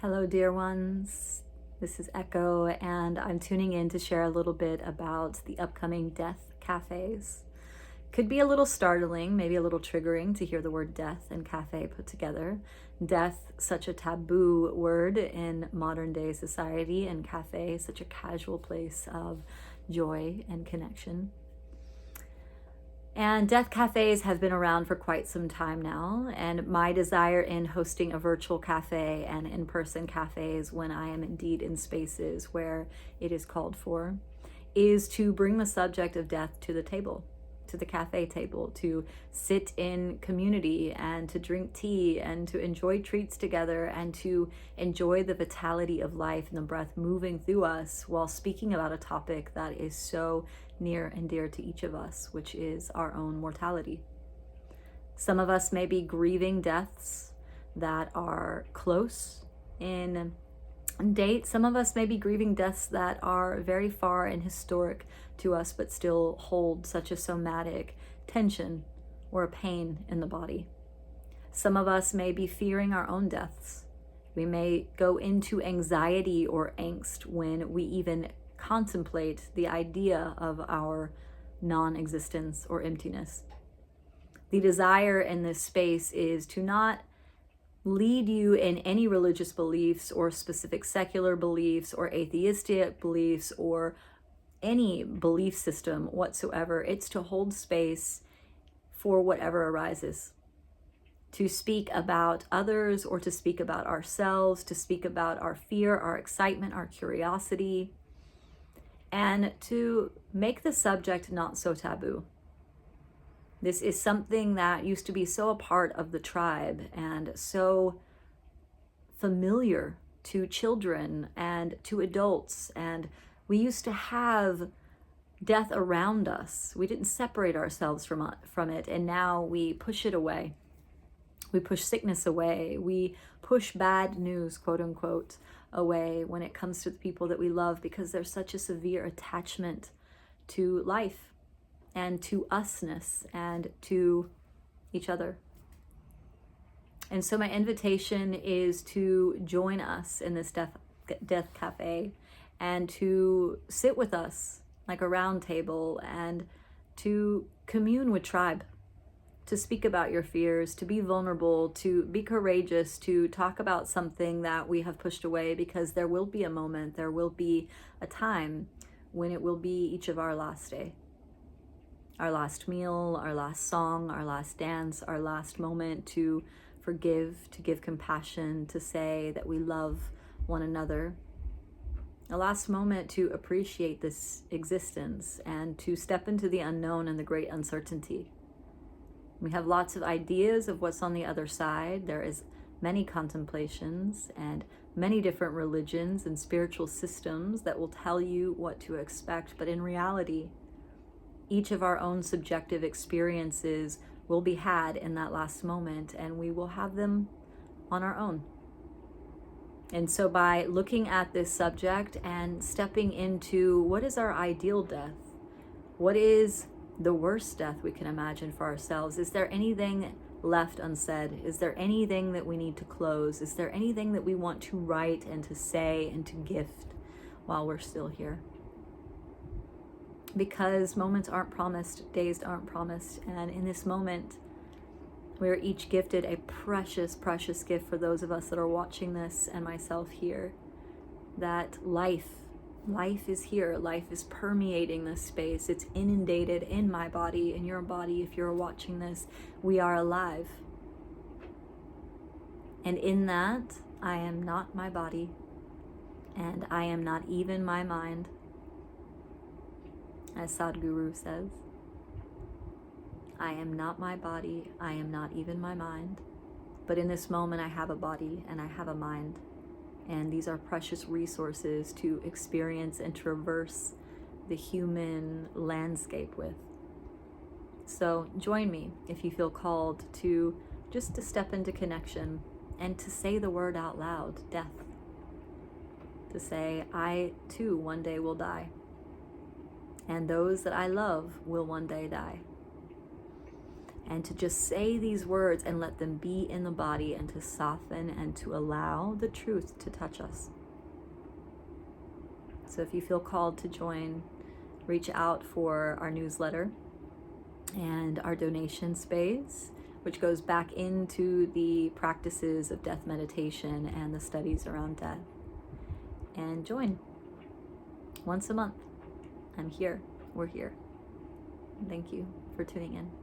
Hello, dear ones. This is Echo, and I'm tuning in to share a little bit about the upcoming death cafes. Could be a little startling, maybe a little triggering to hear the word death and cafe put together. Death, such a taboo word in modern day society, and cafe, such a casual place of joy and connection. And death cafes have been around for quite some time now, and my desire in hosting a virtual cafe and in-person cafes when I am indeed in spaces where it is called for is to bring the subject of death to the table, to the cafe table, to sit in community and to drink tea and to enjoy treats together and to enjoy the vitality of life and the breath moving through us while speaking about a topic that is so near and dear to each of us, which is our own mortality. Some of us may be grieving deaths that are close in date. Some of us may be grieving deaths that are very far and historic to us, but still hold such a somatic tension or a pain in the body. Some of us may be fearing our own deaths. We may go into anxiety or angst when we even contemplate the idea of our non-existence or emptiness. The desire in this space is to not lead you in any religious beliefs or specific secular beliefs or atheistic beliefs or any belief system whatsoever. It's to hold space for whatever arises, to speak about others or to speak about ourselves, to speak about our fear, our excitement, our curiosity, and to make the subject not so taboo. This is something that used to be so a part of the tribe and so familiar to children and to adults. And we used to have death around us. We didn't separate ourselves from it. And now we push it away. We push sickness away. We push bad news, quote unquote, away when it comes to the people that we love because there's such a severe attachment to life and to usness and to each other. And so my invitation is to join us in this death cafe and to sit with us like a round table and to commune with tribe, to speak about your fears, to be vulnerable, to be courageous, to talk about something that we have pushed away, because there will be a moment, there will be a time when it will be each of our last day. Our last meal, our last song, our last dance, our last moment to forgive, to give compassion, to say that we love one another. A last moment to appreciate this existence and to step into the unknown and the great uncertainty. We have lots of ideas of what's on the other side. There is many contemplations and many different religions and spiritual systems that will tell you what to expect. But in reality, each of our own subjective experiences will be had in that last moment, and we will have them on our own. And so by looking at this subject and stepping into what is our ideal death, what is the worst death we can imagine for ourselves? Is there anything left unsaid? Is there anything that we need to close? Is there anything that we want to write and to say and to gift while we're still here? Because moments aren't promised, days aren't promised, and in this moment, we're each gifted a precious, precious gift for those of us that are watching this and myself here, that life is here. Life is permeating this space. It's inundated in my body, in your body. If you're watching this, we are alive. And in that, I am not my body, and I am not even my mind, as Sadhguru says. I am not my body. I am not even my mind. But in this moment, I have a body and I have a mind. And these are precious resources to experience and traverse the human landscape with. So join me if you feel called to just to step into connection and to say the word out loud, death. To say, I too one day will die. And those that I love will one day die. and to just say these words and let them be in the body, and to soften and to allow the truth to touch us. So if you feel called to join, reach out for our newsletter and our donation space, which goes back into the practices of death meditation and the studies around death. And join once a month. I'm here. We're here. Thank you for tuning in.